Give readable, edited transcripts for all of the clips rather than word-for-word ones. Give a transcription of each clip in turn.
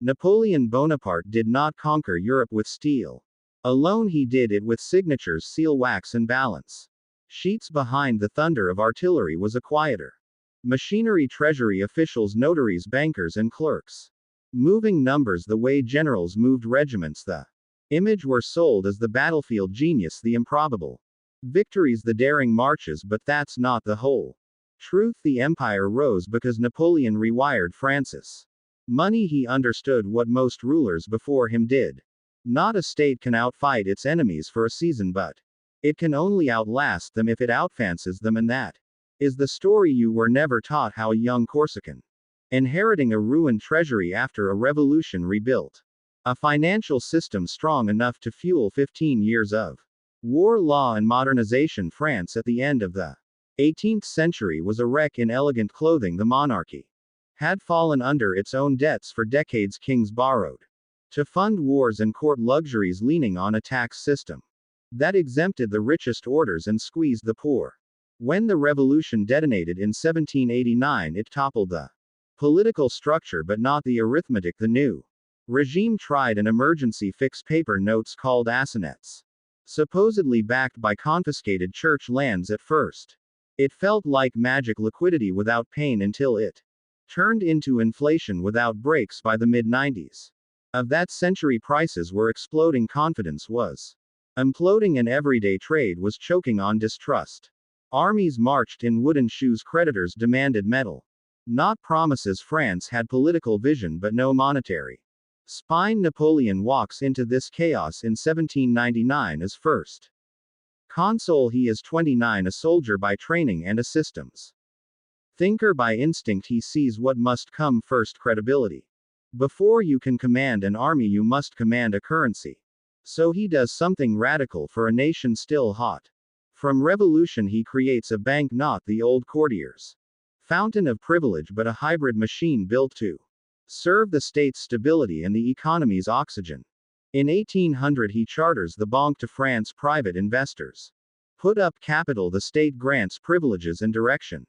Napoleon Bonaparte did not conquer Europe with steel. Alone he did it with signatures, seal wax and balance. Sheets behind the thunder of artillery was a quieter. Machinery, treasury officials, notaries, bankers and clerks. Moving numbers the way generals moved regiments, the image were sold as the battlefield genius, the improbable victories, the daring marches, but that's not the whole truth. The empire rose because Napoleon rewired Francis. Money. He understood what most rulers before him did. Not a state can outfight its enemies for a season, but it can only outlast them if it outfancies them, and that is the story you were never taught. How a young Corsican, inheriting a ruined treasury after a revolution, rebuilt a financial system strong enough to fuel 15 years of war, law and modernization. France at the end of the 18th century was a wreck in elegant clothing. The monarchy had fallen under its own debts for decades. Kings borrowed to fund wars and court luxuries, leaning on a tax system that exempted the richest orders and squeezed the poor. When the revolution detonated in 1789, it toppled the political structure but not the arithmetic. The new regime tried an emergency fix, paper notes called assignats, supposedly backed by confiscated church lands. At first, it felt like magic, liquidity without pain, until it turned into inflation without brakes. By the mid-90s of that century, prices were exploding, confidence was imploding, and everyday trade was choking on distrust. Armies marched in wooden shoes, creditors demanded metal, not promises. France had political vision but no monetary spine. Napoleon walks into this chaos in 1799 as first consul. He is 29, a soldier by training and a systems thinker by instinct. He sees what must come first: credibility. Before you can command an army, you must command a currency. So he does something radical for a nation still hot from revolution. He creates a bank, not the old courtiers' fountain of privilege, but a hybrid machine built to serve the state's stability and the economy's oxygen. In 1800 he charters the Banque de France. Private investors put up capital, the state grants privileges and direction.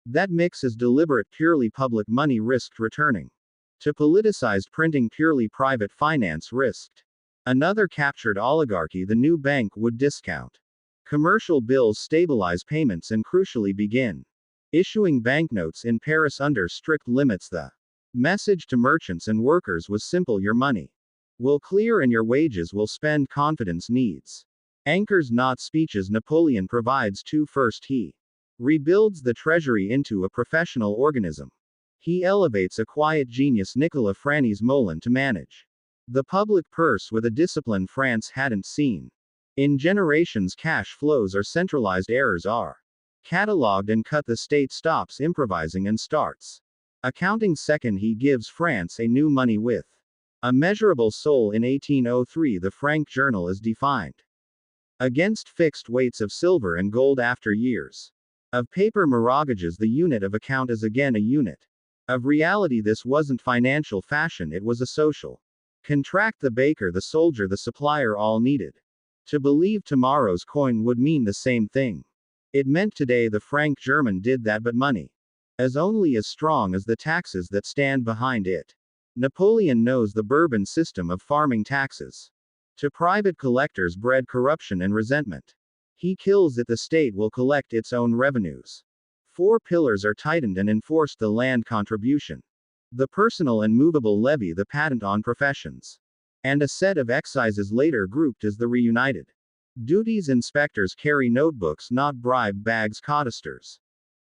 That mix is deliberate, purely public money risked returning to politicized printing, purely private finance risked. Another captured oligarchy. The new bank would discount commercial bills, stabilize payments and crucially begin issuing banknotes in Paris under strict limits. The message to merchants and workers was simple: your money will clear and your wages will spend. Confidence needs anchors, not speeches. Napoleon provides two. First, he rebuilds the treasury into a professional organism. He elevates a quiet genius, Nicolas Franz to manage the public purse with a discipline France hadn't seen in generations. Cash flows are centralized, errors are catalogued and cut. The state stops improvising and starts accounting. Second, he gives France a new money with a measurable soul. In 1803 the Franc Germinal is defined against fixed weights of silver and gold. After years of paper mortgages, the unit of account is again a unit of reality. This wasn't financial fashion, it was a social contract. The baker, the soldier, the supplier all needed to believe tomorrow's coin would mean the same thing it meant today. The Franc German did that, but money is only as strong as the taxes that stand behind it. Napoleon knows the Bourbon system of farming taxes to private collectors bred corruption and resentment. He kills it. The state will collect its own revenues. 4 pillars are tightened and enforced: the land contribution, the personal and movable levy, the patent on professions, and a set of excises later grouped as the reunited duties. Inspectors carry notebooks, not bribe bags. Codisters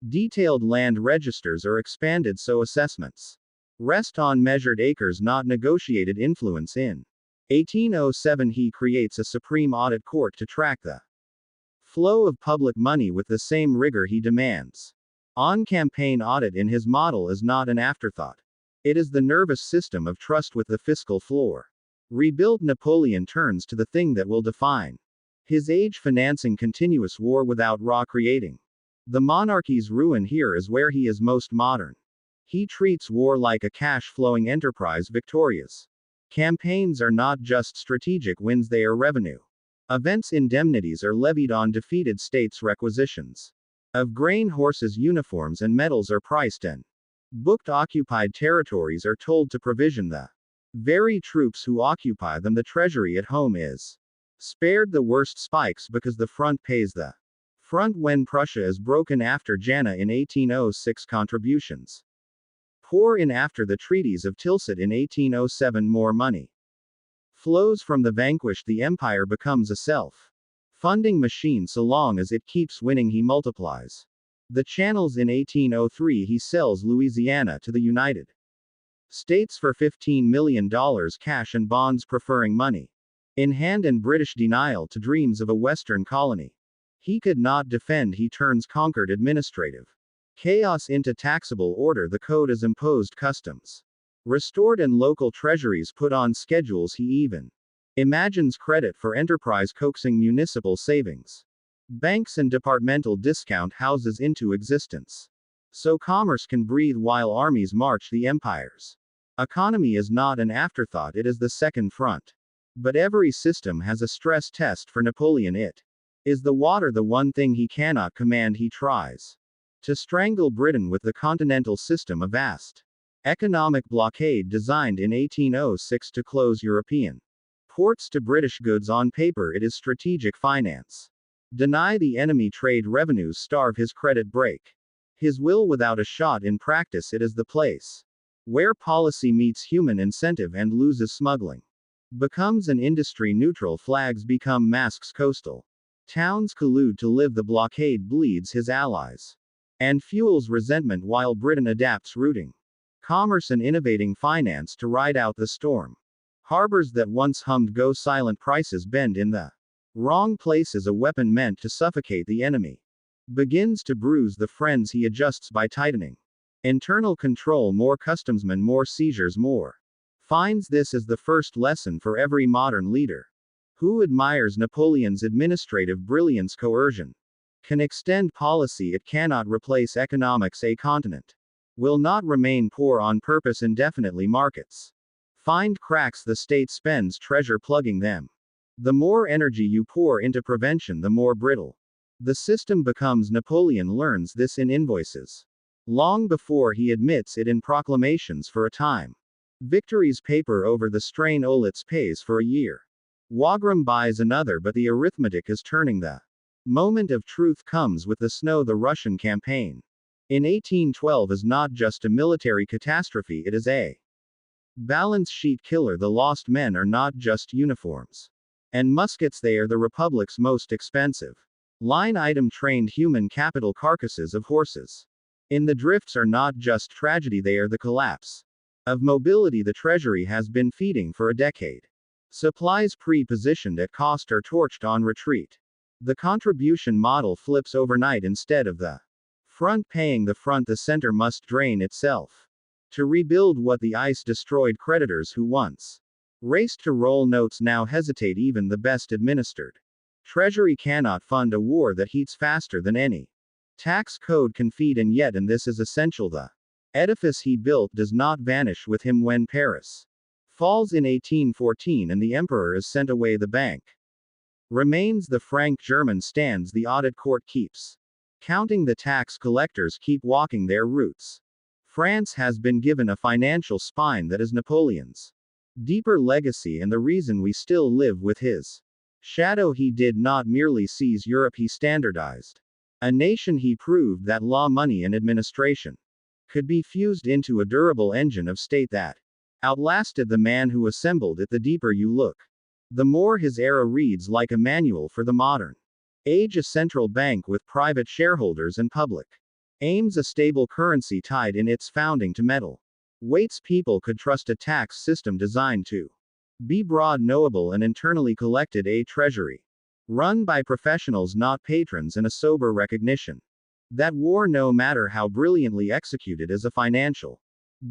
detailed land registers are expanded so assessments rest on measured acres, not negotiated influence. In 1807 he creates a supreme audit court to track the flow of public money with the same rigor he demands on campaign audit. In his model is not an afterthought. It is the nervous system of trust with the fiscal floor. Rebuilt, Napoleon turns to the thing that will define his age: financing continuous war without raw creating the monarchy's ruin. Here is where he is most modern. He treats war like a cash-flowing enterprise. Victoria's campaigns are not just strategic wins, they are revenue events. Indemnities are levied on defeated states. Requisitions of grain, horses, uniforms and metals are priced and booked. Occupied territories are told to provision the Very troops who occupy them the treasury at home is spared the worst spikes because the front pays the front when Prussia is broken after Jena in 1806 contributions. Pour in after the treaties of Tilsit in 1807 more money flows from the vanquished, the empire becomes a self-funding machine. So long as it keeps winning he multiplies the channels. In 1803 he sells Louisiana to the United States for $15 million cash and bonds, preferring money in hand and British denial to dreams of a Western colony. He could not defend, he turns conquered administrative chaos into taxable order. The code is imposed, customs restored, and local treasuries put on schedules. He even imagines credit for enterprise, coaxing municipal savings, banks and departmental discount houses into existence, so commerce can breathe while armies march. The empire's economy is not an afterthought, it is the second front. But every system has a stress test. For Napoleon it is the water, the one thing he cannot command. He tries to strangle Britain with the Continental System, a vast economic blockade designed in 1806 to close European ports to British goods. On paper it is strategic finance. Deny the enemy trade revenues, starve his credit, break his will without a shot. In practice it is the place where policy meets human incentive and loses. Smuggling becomes an industry neutral, flags become masks, coastal towns collude to live, the blockade bleeds his allies and fuels resentment while Britain adapts, rooting commerce and innovating finance to ride out the storm. Harbors that once hummed go silent, prices bend in the wrong places, a weapon meant to suffocate the enemy begins to bruise the friends. He adjusts by tightening internal control, more customsmen, more seizures, more fines. This is the first lesson for every modern leader who admires Napoleon's administrative brilliance. Coercion can extend policy, it cannot replace economics. A continent will not remain poor on purpose indefinitely. Markets find cracks, the state spends treasure plugging them. The more energy you pour into prevention, the more brittle the system becomes. Napoleon learns this in invoices long before he admits it in proclamations. For a time victory's paper over the strain. Olitz pays for a year, Wagram buys another, but the arithmetic is turning. The moment of truth comes with the snow. The Russian campaign in 1812 is not just a military catastrophe, it is a balance sheet killer. The lost men are not just uniforms and muskets, they are the Republic's most expensive line item, trained human capital, carcasses of horses in the drifts are not just tragedy, they are the collapse of mobility the Treasury has been feeding for a decade. Supplies pre-positioned at cost are torched on retreat. The contribution model flips overnight. Instead of the front paying the front, the center must drain itself to rebuild what the ice destroyed. Creditors who once raced to roll notes now hesitate. Even the best administered treasury cannot fund a war that heats faster than any tax code can feed, and yet, and this is essential, the edifice he built does not vanish with him. When Paris falls in 1814 and the emperor is sent away, the bank remains, the Franc German stands, the audit court keeps counting, the tax collectors keep walking their routes. France has been given a financial spine that is Napoleon's deeper legacy and the reason we still live with his shadow. He did not merely seize Europe, he standardized a nation. He proved that law, money and administration could be fused into a durable engine of state that outlasted the man who assembled it. The deeper you look, the more his era reads like a manual for the modern age. A central bank with private shareholders and public aims, a stable currency tied in its founding to metal weights. People could trust a tax system designed to be broad, knowable and internally collected. A treasury run by professionals, not patrons, and a sober recognition that war, no matter how brilliantly executed, is a financial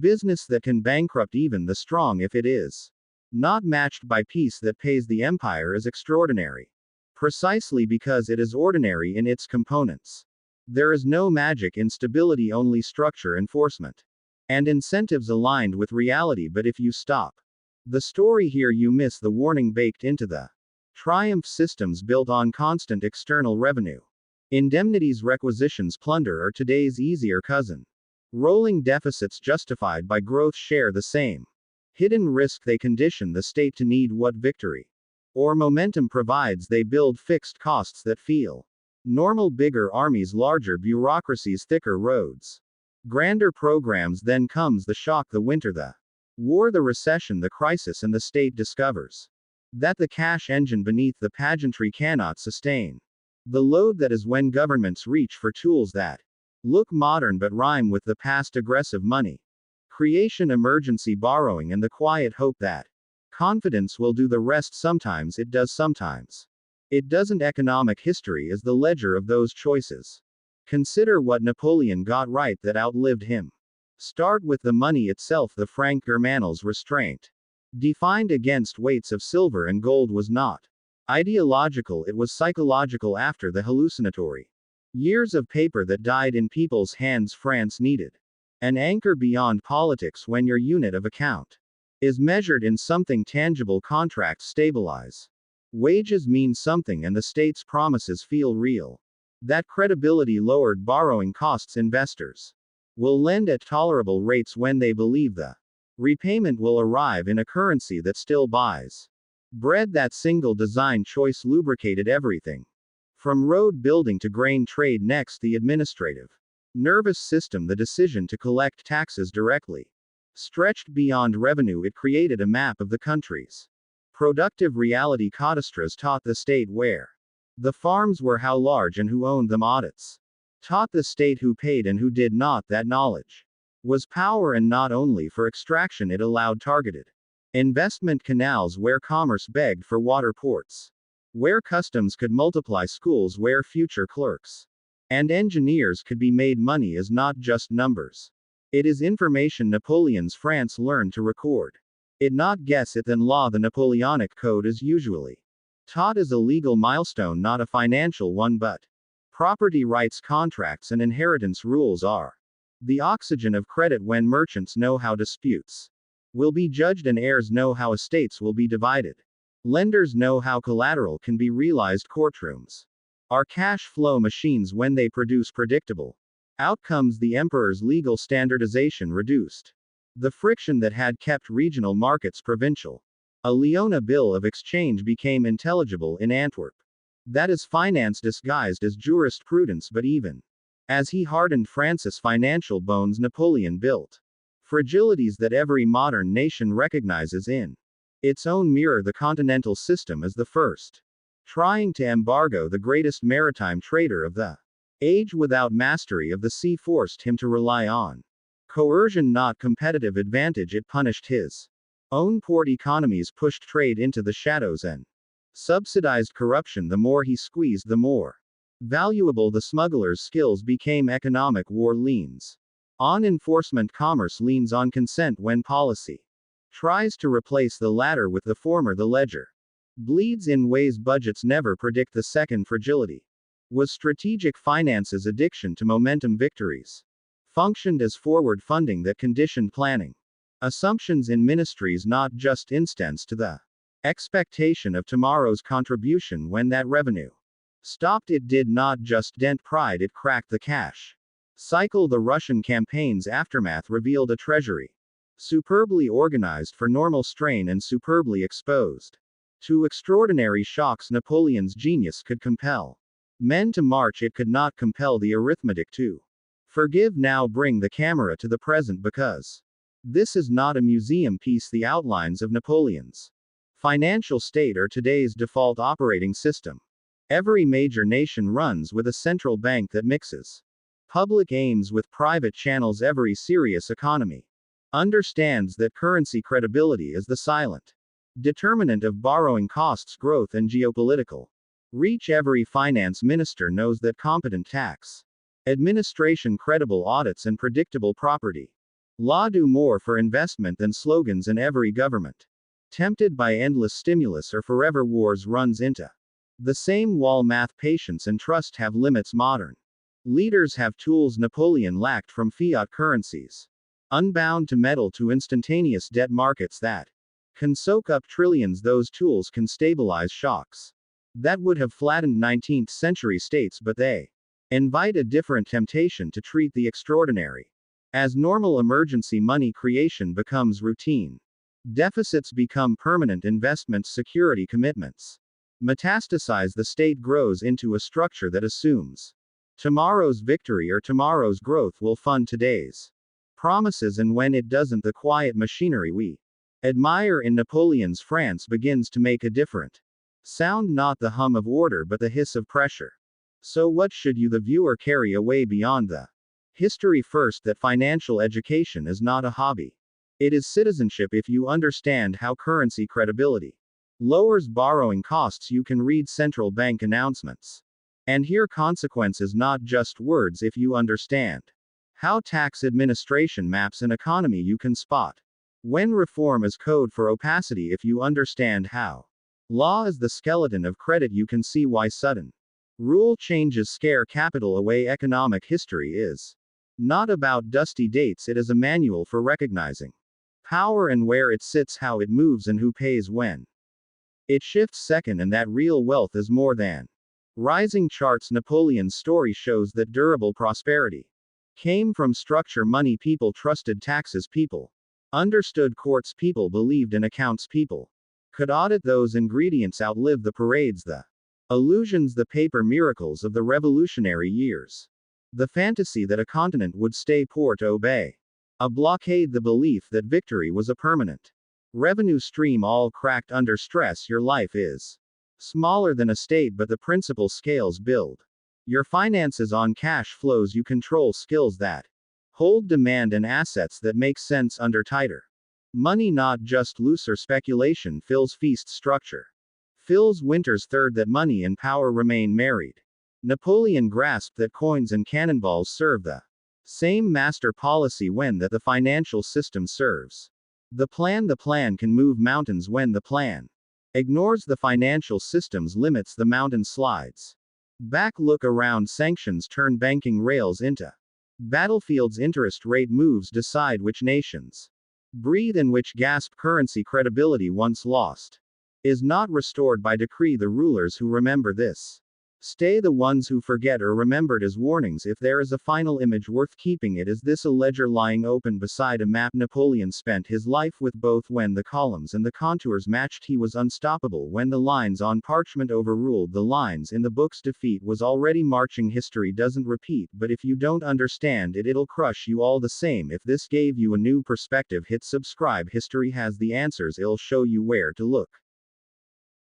business that can bankrupt even the strong if it is not matched by peace. That pays the empire is extraordinary precisely because it is ordinary in its components. There is no magic in stability, only structure, enforcement, and incentives aligned with reality. But if you stop the story here, you miss the warning baked into the triumph. Systems built on constant external revenue, indemnities, requisitions, plunder are today's easier cousin. Rolling deficits justified by growth share the same Hidden risk they condition the state to need what victory or momentum provides they build fixed costs that feel normal bigger armies larger bureaucracies thicker roads. Grander programs then comes the shock the winter the war the recession the crisis and the state discovers that the cash engine beneath the pageantry cannot sustain the load that is when governments reach for tools that look modern but rhyme with the past aggressive money creation emergency borrowing and the quiet hope that confidence will do the rest sometimes it does sometimes. It doesn't economic history is the ledger of those choices. Consider what Napoleon got right that outlived him. Start with the money itself the Franc Germinal's restraint. Defined against weights of silver and gold was not ideological it was psychological after the hallucinatory years of paper that died in people's hands France needed an anchor beyond politics when your unit of account is measured in something tangible contracts stabilize. Wages mean something and the state's promises feel real. That credibility lowered borrowing costs investors will lend at tolerable rates when they believe the repayment will arrive in a currency that still buys bread that single design choice lubricated everything. From road building to grain trade next the administrative nervous system the decision to collect taxes directly stretched beyond revenue it created a map of the country's productive reality cadastres taught the state where the farms were how large and who owned them audits taught the state who paid and who did not that knowledge was power and not only for extraction it allowed targeted investment canals where commerce begged for water ports where customs could multiply schools where future clerks and engineers could be made money is not just numbers. It is information Napoleon's France learned to record. It not guess it then law the Napoleonic Code is usually taught as a legal milestone not a financial one but property rights contracts and inheritance rules are the oxygen of credit when merchants know how disputes will be judged and heirs know how estates will be divided. Lenders know how collateral can be realized courtrooms are cash flow machines when they produce predictable outcomes the emperor's legal standardization reduced the friction that had kept regional markets provincial. A Leona bill of exchange became intelligible in Antwerp. That is finance disguised as jurisprudence but even as he hardened France's financial bones Napoleon built fragilities that every modern nation recognizes in its own mirror the Continental System as the first trying to embargo the greatest maritime trader of the age without mastery of the sea forced him to rely on coercion not competitive advantage it punished his own port economies pushed trade into the shadows and subsidized corruption the more he squeezed the more valuable the smuggler's skills became economic war leans on enforcement commerce leans on consent when policy tries to replace the latter with the former the ledger bleeds in ways budgets never predict the second fragility was strategic finance's addiction to momentum victories functioned as forward funding that conditioned planning assumptions in ministries not just instance to the expectation of tomorrow's contribution when that revenue stopped it did not just dent pride it cracked the cash cycle the Russian campaign's aftermath revealed a treasury superbly organized for normal strain and superbly exposed to extraordinary shocks Napoleon's genius could compel men to march it could not compel the arithmetic to forgive now bring the camera to the present because this is not a museum piece the outlines of Napoleon's financial state are today's default operating system. Every major nation runs with a central bank that mixes public aims with private channels every serious economy understands that currency credibility is the silent determinant of borrowing costs growth and geopolitical reach every finance minister knows that competent tax administration credible audits and predictable property law do more for investment than slogans in every government tempted by endless stimulus or forever wars runs into the same wall math patience and trust have limits modern leaders have tools Napoleon lacked from fiat currencies unbound to meddle to instantaneous debt markets that can soak up trillions those tools can stabilize shocks that would have flattened 19th century states but they invite a different temptation to treat the extraordinary as normal emergency money creation becomes routine Deficits become permanent investment security commitments. Metastasize, the state grows into a structure that assumes tomorrow's victory or tomorrow's growth will fund today's promises, and when it doesn't, the quiet machinery we admire in Napoleon's France begins to make a different sound, not the hum of order but the hiss of pressure. So what should you, the viewer, carry away beyond the history? First, that financial education is not a hobby. It is citizenship. If you understand how currency credibility lowers borrowing costs, you can read central bank announcements and hear consequences, not just words. If you understand how tax administration maps an economy, you can spot when reform is code for opacity. If you understand how law is the skeleton of credit, you can see why sudden rule changes scare capital away. Economic history is not about dusty dates, it is a manual for recognizing power and where it sits, how it moves, and who pays when it shifts. Second, and that real wealth is more than rising charts. Napoleon's story shows that durable prosperity came from structure. Money people trusted, taxes people understood, courts people believed, and accounts people could audit. Those ingredients outlive the parades, the illusions, the paper miracles of the revolutionary years. The fantasy that a continent would stay poor to obey a blockade, the belief that victory was a permanent revenue stream, all cracked under stress. Your life is smaller than a state, but the principal scales build your finances on cash flows. You control skills that hold demand and assets that make sense under tighter money, not just looser speculation. Fills feast structure fills winters. Third, that money and power remain married. Napoleon grasped that coins and cannonballs serve the same master policy when that the financial system serves the plan. The plan can move mountains when the plan ignores the financial system's limits. The mountain slides back. Look around. Sanctions turn banking rails into battlefields. Interest rate moves decide which nations breathe and which gasp. Currency credibility once lost is not restored by decree. The rulers who remember this stay, the ones who forget are remembered as warnings. If there is a final image worth keeping, it is this: a ledger lying open beside a map. Napoleon spent his life with both. When the columns and the contours matched, he was unstoppable. When the lines on parchment overruled the lines in the books, defeat was already marching. History doesn't repeat, but if you don't understand it, it'll crush you all the same. If this gave you a new perspective, hit subscribe. History has the answers, it'll show you where to look.